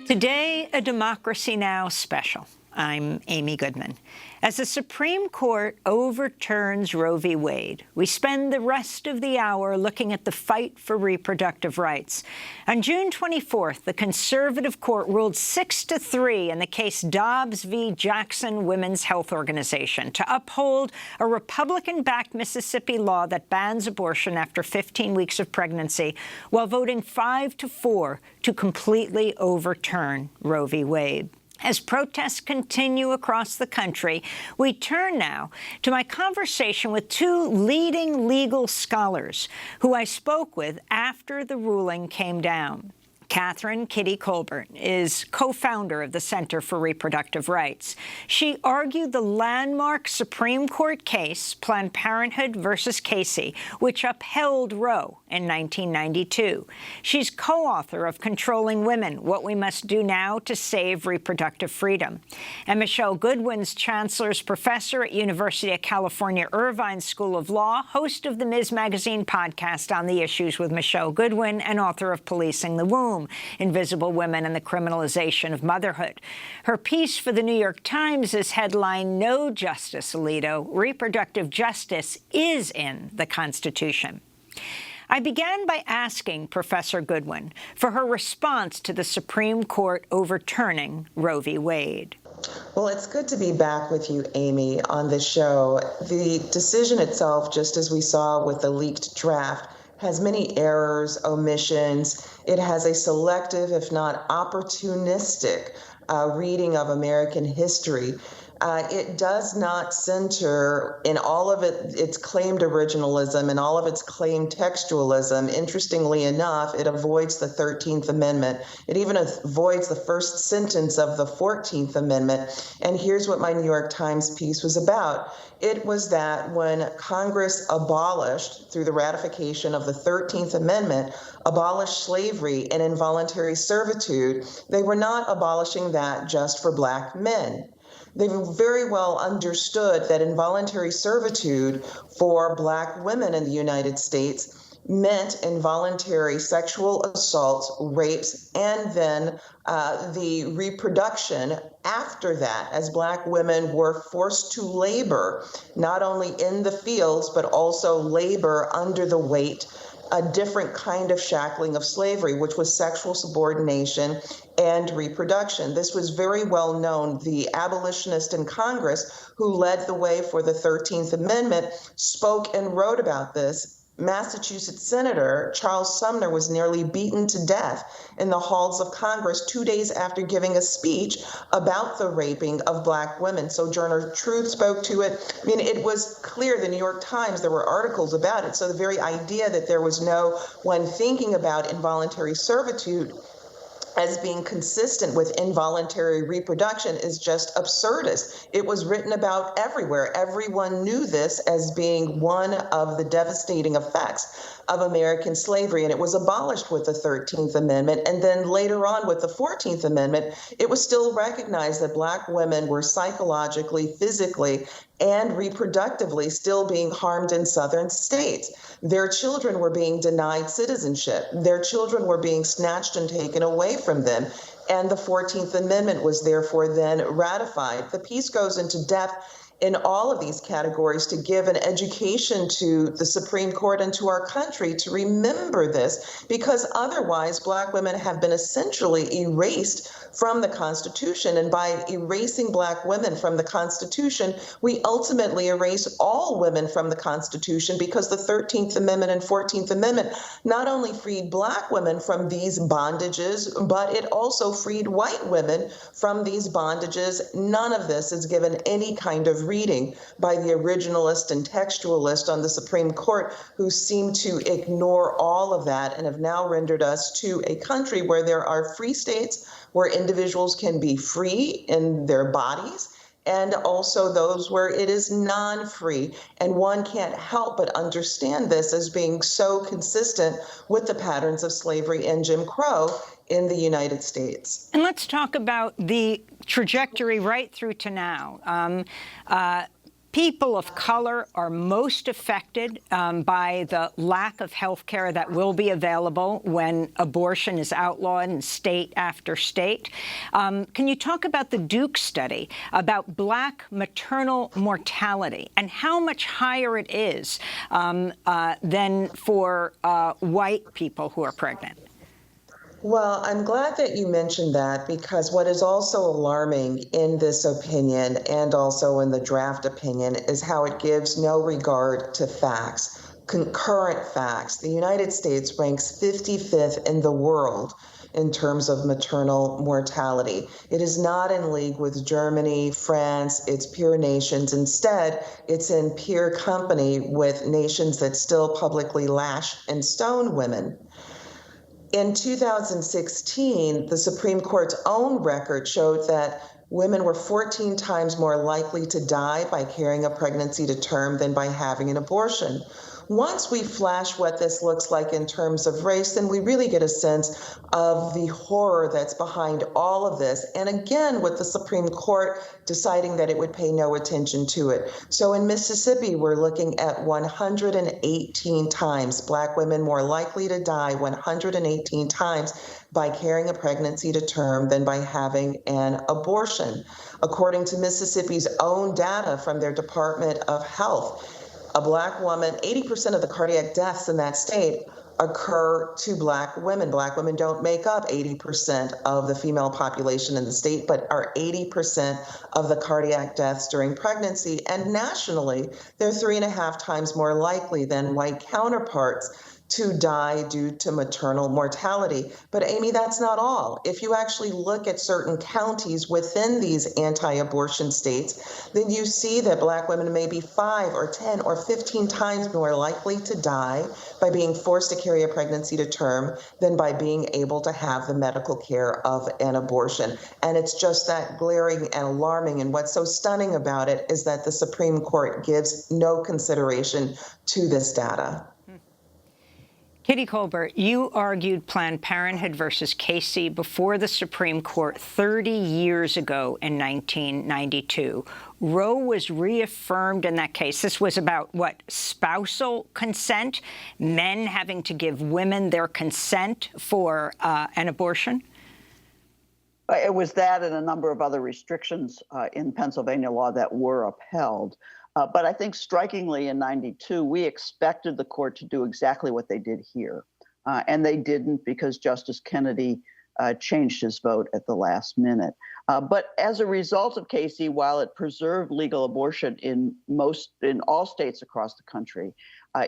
Today, a Democracy Now! Special. I'm Amy Goodman. As the Supreme Court overturns Roe v. Wade, we spend the rest of the hour looking at the fight for reproductive rights. On June 24th, the conservative court ruled 6-3 in the case Dobbs v. Jackson Women's Health Organization to uphold a Republican-backed Mississippi law that bans abortion after 15 weeks of pregnancy, while voting 5-4 to completely overturn Roe v. Wade. As protests continue across the country, we turn now to my conversation with two leading legal scholars who I spoke with after the ruling came down. Kathryn Kolbert is co-founder of the Center for Reproductive Rights. She argued the landmark Supreme Court case, Planned Parenthood versus Casey, which upheld Roe in 1992. She's co-author of Controlling Women, What We Must Do Now to Save Reproductive Freedom. And Michele Goodwin's chancellor's professor at University of California, Irvine School of Law, host of the Ms. Magazine podcast on the issues with Michele Goodwin, and author of Policing the Womb, Invisible Women and the Criminalization of Motherhood. Her piece for the New York Times is headlined, "No Justice, Alito. Reproductive justice is in the Constitution." I began by asking Professor Goodwin for her response to the Supreme Court overturning Roe v. Wade. Well, it's good to be back with you, Amy, on the show. The decision itself, just as we saw with the leaked draft, has many errors, omissions. It has a selective, if not opportunistic, reading of American history. It does not center in all of its claimed originalism and all of its claimed textualism. Interestingly enough, it avoids the 13th Amendment. It even avoids the first sentence of the 14th Amendment. And here's what my New York Times piece was about. It was that when Congress abolished, through the ratification of the 13th Amendment, abolished slavery and involuntary servitude, they were not abolishing that just for Black men. They very well understood that involuntary servitude for Black women in the United States meant involuntary sexual assaults, rapes, and then the reproduction after that, as Black women were forced to labor, not only in the fields, but also labor under the weight, a different kind of shackling of slavery, which was sexual subordination and reproduction. This was very well known. The abolitionist in Congress who led the way for the 13th Amendment spoke and wrote about this. Massachusetts Senator Charles Sumner was nearly beaten to death in the halls of Congress 2 days after giving a speech about the raping of Black women. Sojourner Truth spoke to it. I mean, it was clear, the New York Times, there were articles about it. So the very idea that there was no one thinking about involuntary servitude as being consistent with involuntary reproduction is just absurdist. It was written about everywhere. Everyone knew this as being one of the devastating effects of American slavery, and it was abolished with the 13th Amendment. And then later on with the 14th Amendment, it was still recognized that Black women were psychologically, physically, and reproductively still being harmed in southern states. Their children were being denied citizenship. Their children were being snatched and taken away from them. And the 14th Amendment was therefore then ratified. The piece goes into depth in all of these categories to give an education to the Supreme Court and to our country to remember this, because otherwise Black women have been essentially erased from the Constitution. And by erasing Black women from the Constitution, we ultimately erase all women from the Constitution, because the 13th Amendment and 14th Amendment not only freed Black women from these bondages, but it also freed white women from these bondages. None of this is given any kind of reading by the originalist and textualist on the Supreme Court, who seem to ignore all of that and have now rendered us to a country where there are free states, where individuals can be free in their bodies, and also those where it is non-free. And one can't help but understand this as being so consistent with the patterns of slavery and Jim Crow in the United States. And let's talk about the trajectory right through to now. People of color are most affected by the lack of health care that will be available when abortion is outlawed in state after state. Can you talk about the Duke study about Black maternal mortality and how much higher it is than for white people who are pregnant? Well, I'm glad that you mentioned that, because what is also alarming in this opinion and also in the draft opinion is how it gives no regard to facts, concurrent facts. The United States ranks 55th in the world in terms of maternal mortality. It is not in league with Germany, France, its peer nations. Instead, it's in peer company with nations that still publicly lash and stone women. In 2016, the Supreme Court's own record showed that women were 14 times more likely to die by carrying a pregnancy to term than by having an abortion. Once we flash what this looks like in terms of race, then we really get a sense of the horror that's behind all of this. And again, with the Supreme Court deciding that it would pay no attention to it. So in Mississippi, we're looking at 118 times Black women more likely to die 118 times by carrying a pregnancy to term than by having an abortion. According to Mississippi's own data from their Department of Health, a Black woman, 80% of the cardiac deaths in that state occur to Black women. Black women don't make up 80% of the female population in the state, but are 80% of the cardiac deaths during pregnancy. And nationally, they're 3.5 times more likely than white counterparts to die due to maternal mortality. But Amy, that's not all. If you actually look at certain counties within these anti-abortion states, then you see that Black women may be 5 or 10 or 15 times more likely to die by being forced to carry a pregnancy to term than by being able to have the medical care of an abortion. And it's just that glaring and alarming. And what's so stunning about it is that the Supreme Court gives no consideration to this data. Kitty Kolbert, you argued Planned Parenthood versus Casey before the Supreme Court 30 years ago in 1992. Roe was reaffirmed in that case. This was about, what, spousal consent, men having to give women their consent for an abortion? It was that and a number of other restrictions in Pennsylvania law that were upheld. But I think strikingly in 92, we expected the court to do exactly what they did here. And they didn't, because Justice Kennedy changed his vote at the last minute. But as a result of Casey, while it preserved legal abortion in all states across the country,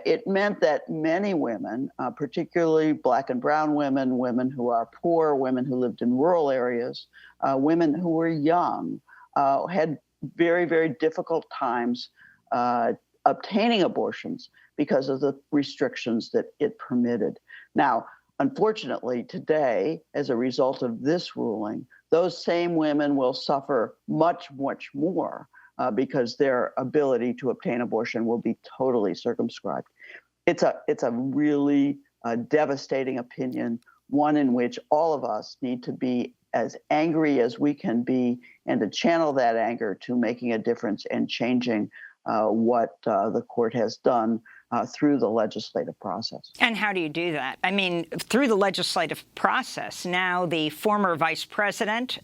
it meant that many women, particularly Black and brown women, women who are poor, women who lived in rural areas, women who were young, had very, very difficult times obtaining abortions because of the restrictions that it permitted. Now, unfortunately, today, as a result of this ruling, those same women will suffer much, much more because their ability to obtain abortion will be totally circumscribed. It's a really devastating opinion, one in which all of us need to be as angry as we can be and to channel that anger to making a difference and changing what the court has done through the legislative process. And how do you do that? I mean, through the legislative process, now the former Vice President,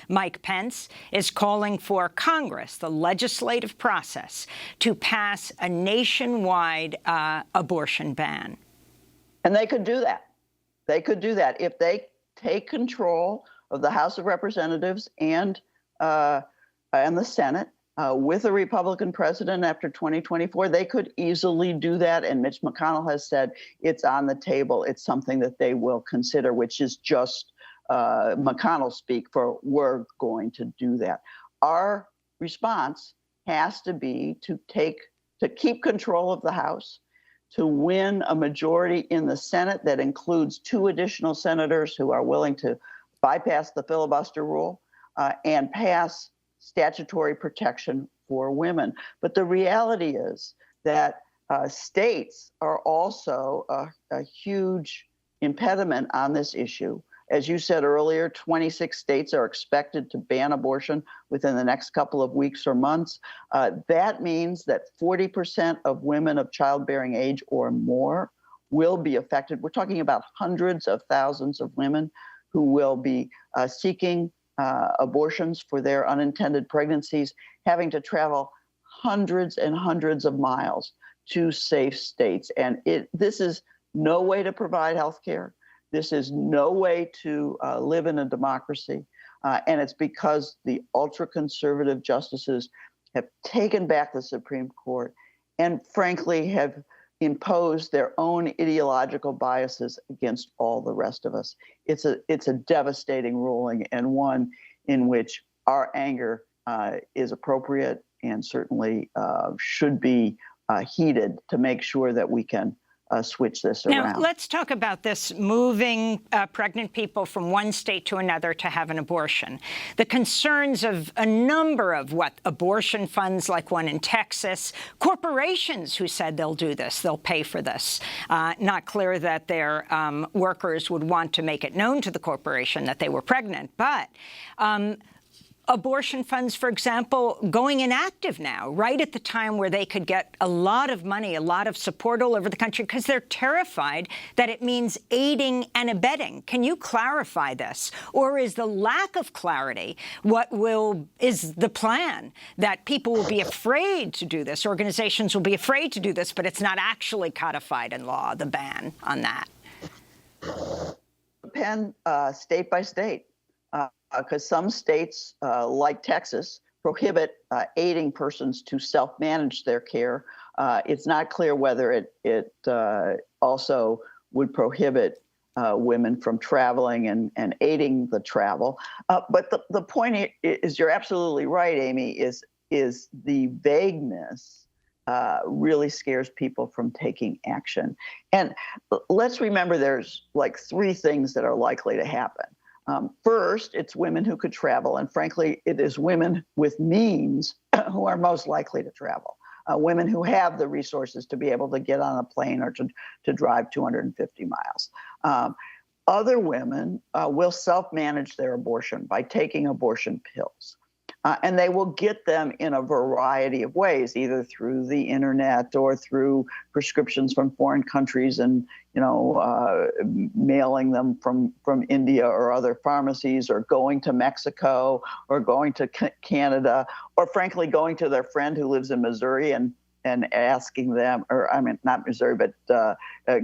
Mike Pence, is calling for Congress, the legislative process, to pass a nationwide abortion ban. And they could do that. They could do that if they take control of the House of Representatives and the Senate. With a Republican president after 2024, they could easily do that. And Mitch McConnell has said it's on the table. It's something that they will consider, which is just McConnell speak for we're going to do that. Our response has to be to keep control of the House, to win a majority in the Senate that includes 2 additional senators who are willing to bypass the filibuster rule and pass statutory protection for women. But the reality is that states are also a huge impediment on this issue. As you said earlier, 26 states are expected to ban abortion within the next couple of weeks or months. That means that 40% of women of childbearing age or more will be affected. We're talking about hundreds of thousands of women who will be seeking abortions for their unintended pregnancies, having to travel hundreds and hundreds of miles to safe states. And this is no way to provide health care. This is no way to live in a democracy. And it's because the ultra-conservative justices have taken back the Supreme Court and frankly have imposed their own ideological biases against all the rest of us. It's a devastating ruling, and one in which our anger is appropriate and certainly should be heeded to make sure that we can switch this around. Now, let's talk about this moving pregnant people from one state to another to have an abortion. The concerns of a number of abortion funds, like one in Texas, corporations who said they'll do this, they'll pay for this. Not clear that their workers would want to make it known to the corporation that they were pregnant, but abortion funds, for example, going inactive now, right at the time where they could get a lot of money, a lot of support all over the country, because they're terrified that it means aiding and abetting. Can you clarify this? Or is the lack of clarity is the plan, that people will be afraid to do this, organizations will be afraid to do this, but it's not actually codified in law, the ban on that? Depend state by state. Because some states, like Texas, prohibit aiding persons to self-manage their care. It's not clear whether it also would prohibit women from traveling and aiding the travel. But the point is, you're absolutely right, Amy, is the vagueness really scares people from taking action. And let's remember there's like three things that are likely to happen. First, it's women who could travel, and frankly, it is women with means who are most likely to travel. Women who have the resources to be able to get on a plane or to drive 250 miles. Other women will self-manage their abortion by taking abortion pills. And they will get them in a variety of ways, either through the internet or through prescriptions from foreign countries and, mailing them from India or other pharmacies, or going to Mexico or going to Canada, or frankly, going to their friend who lives in Missouri and asking them, or I mean, not Missouri, but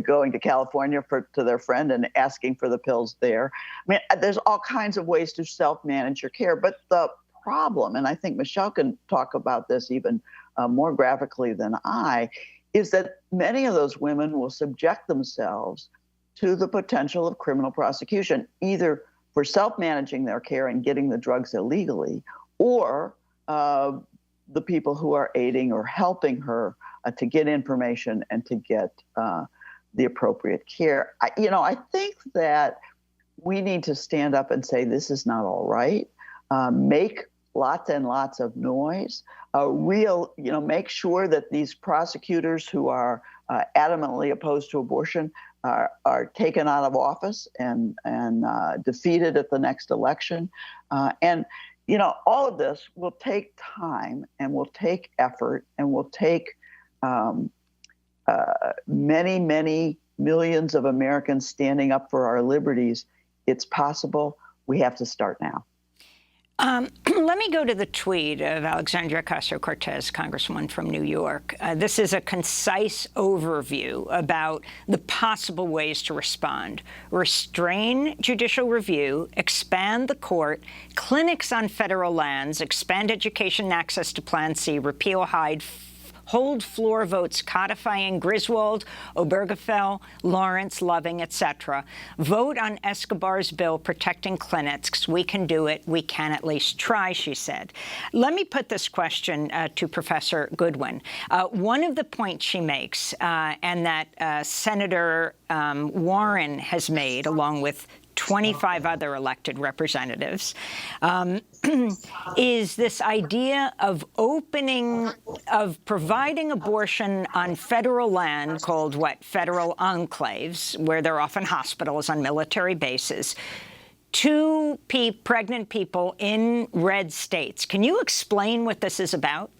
going to California to their friend and asking for the pills there. I mean, there's all kinds of ways to self-manage your care, but the problem, and I think Michele can talk about this even more graphically than I, is that many of those women will subject themselves to the potential of criminal prosecution, either for self-managing their care and getting the drugs illegally, or the people who are aiding or helping her to get information and to get the appropriate care. I think that we need to stand up and say, this is not all right. Make lots and lots of noise. Make sure that these prosecutors who are adamantly opposed to abortion are taken out of office and defeated at the next election. And all of this will take time and will take effort and will take many, many millions of Americans standing up for our liberties. It's possible. We have to start now. Let me go to the tweet of Alexandria Ocasio-Cortez, Congresswoman from New York. This is a concise overview about the possible ways to respond. Restrain judicial review, expand the court, clinics on federal lands, expand education and access to Plan C, repeal Hyde, hold floor votes codifying Griswold, Obergefell, Lawrence, Loving, etc. Vote on Escobar's bill protecting clinics. We can do it. We can at least try, she said. Let me put this question to Professor Goodwin. One of the points she makes, and that Senator Warren has made, along with 25 other elected representatives, is this idea of providing abortion on federal land called federal enclaves, where there are often hospitals on military bases, two pregnant people in red states. Can you explain what this is about?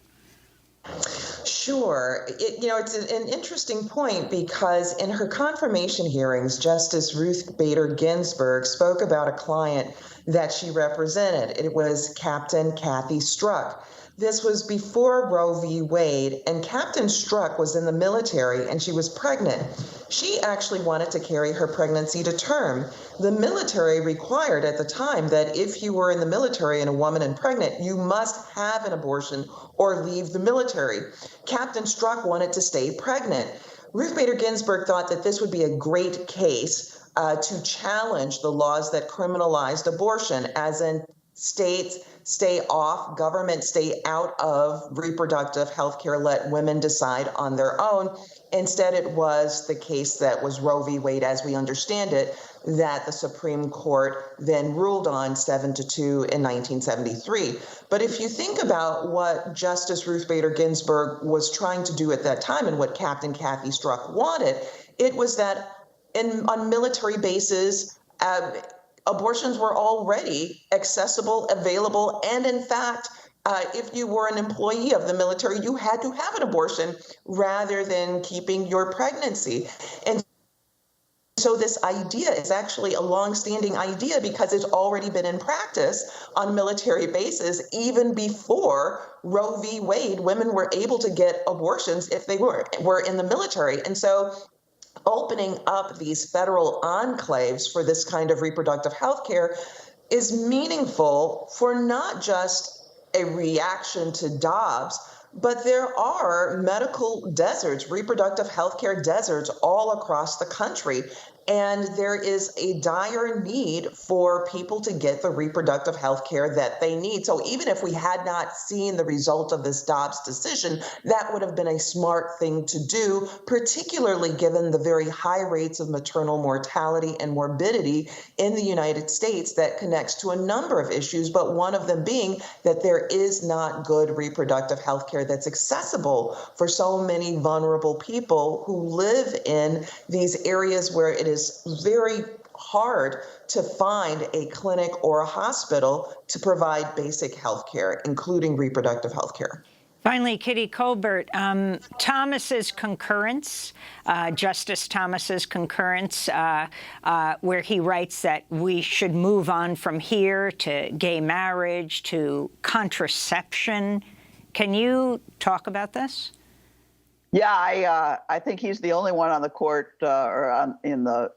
Sure. It's an interesting point because in her confirmation hearings, Justice Ruth Bader Ginsburg spoke about a client that she represented. It was Captain Kathy Strzok. This was before Roe v. Wade, and Captain Strzok was in the military and she was pregnant. She actually wanted to carry her pregnancy to term. The military required at the time that if you were in the military and a woman and pregnant, you must have an abortion or leave the military. Captain Strzok wanted to stay pregnant. Ruth Bader Ginsburg thought that this would be a great case to challenge the laws that criminalized abortion, as in states stay off, government stay out of reproductive health care, let women decide on their own. Instead, it was the case that was Roe v. Wade, as we understand it, that the Supreme Court then ruled on 7-2 in 1973. But if you think about what Justice Ruth Bader Ginsburg was trying to do at that time and what Captain Kathy Strzok wanted, it was that on military bases, abortions were already accessible, available, and in fact, if you were an employee of the military, you had to have an abortion rather than keeping your pregnancy. And so this idea is actually a long-standing idea because it's already been in practice on military bases. Even before Roe v. Wade, women were able to get abortions if they were in the military. And so opening up these federal enclaves for this kind of reproductive health care is meaningful for not just a reaction to Dobbs, but there are medical deserts, reproductive health care deserts all across the country. And there is a dire need for people to get the reproductive health care that they need. So even if we had not seen the result of this Dobbs decision, that would have been a smart thing to do, particularly given the very high rates of maternal mortality and morbidity in the United States that connects to a number of issues, but one of them being that there is not good reproductive health care that's accessible for so many vulnerable people who live in these areas where it is very hard to find a clinic or a hospital to provide basic health care, including reproductive health care. Finally, Kitty Kolbert, Thomas's concurrence, Justice Thomas's concurrence, where he writes that we should move on from here to gay marriage, to contraception. Can you talk about this? Yeah, I think he's the only one on the court in the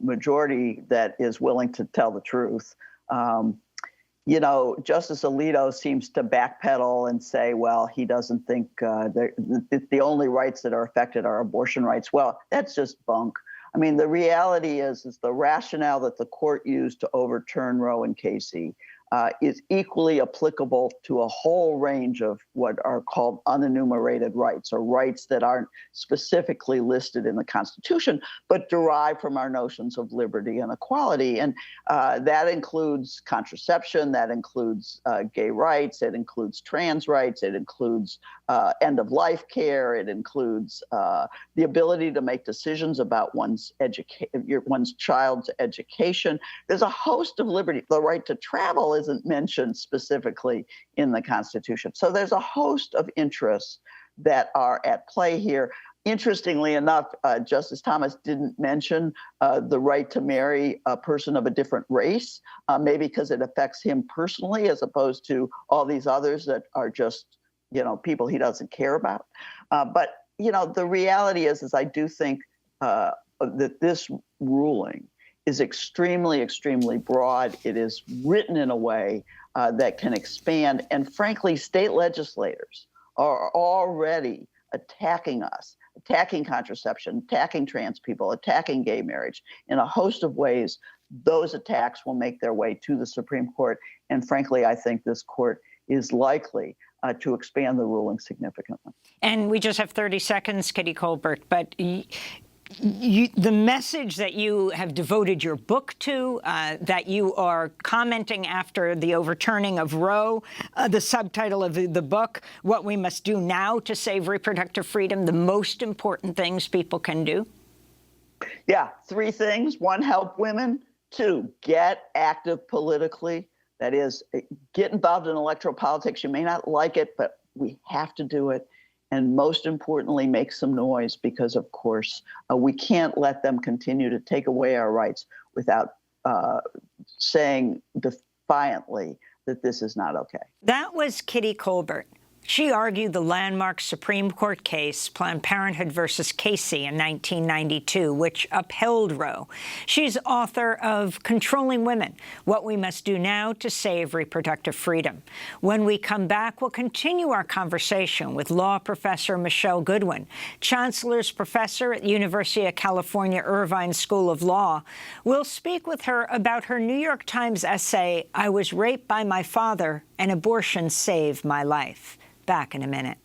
majority that is willing to tell the truth. Justice Alito seems to backpedal and say, well, he doesn't think the only rights that are affected are abortion rights. Well, that's just bunk. I mean, the reality is the rationale that the court used to overturn Roe and Casey is equally applicable to a whole range of what are called unenumerated rights, or rights that aren't specifically listed in the Constitution, but derive from our notions of liberty and equality. And that includes contraception, that includes gay rights, it includes trans rights, it includes end-of-life care, it includes the ability to make decisions about one's child's education. There's a host of liberty. The right to travel isn't mentioned specifically in the Constitution. So there's a host of interests that are at play here. Interestingly enough, Justice Thomas didn't mention the right to marry a person of a different race, maybe because it affects him personally, as opposed to all these others that are just, people he doesn't care about. But the reality is I do think that this ruling is extremely, extremely broad. It is written in a way that can expand. And frankly, state legislators are already attacking us, attacking contraception, attacking trans people, attacking gay marriage in a host of ways. Those attacks will make their way to the Supreme Court. And frankly, I think this court is likely to expand the ruling significantly. And we just have 30 seconds, Kitty Kolbert, but the message that you have devoted your book to, that you are commenting after the overturning of Roe, the subtitle of the book, What We Must Do Now to Save Reproductive Freedom, the most important things people can do? Yeah, 3 things. 1, help women. 2, get active politically. That is, get involved in electoral politics. You may not like it, but we have to do it. And most importantly, make some noise, because, of course, we can't let them continue to take away our rights without saying defiantly that this is not okay. That was Kitty Kolbert. She argued the landmark Supreme Court case, Planned Parenthood versus Casey in 1992, which upheld Roe. She's author of Controlling Women, What We Must Do Now to Save Reproductive Freedom. When we come back, we'll continue our conversation with law professor Michele Goodwin, chancellor's professor at the University of California, Irvine School of Law. We'll speak with her about her New York Times essay, I Was Raped by My Father and Abortion Saved My Life. Back in a minute.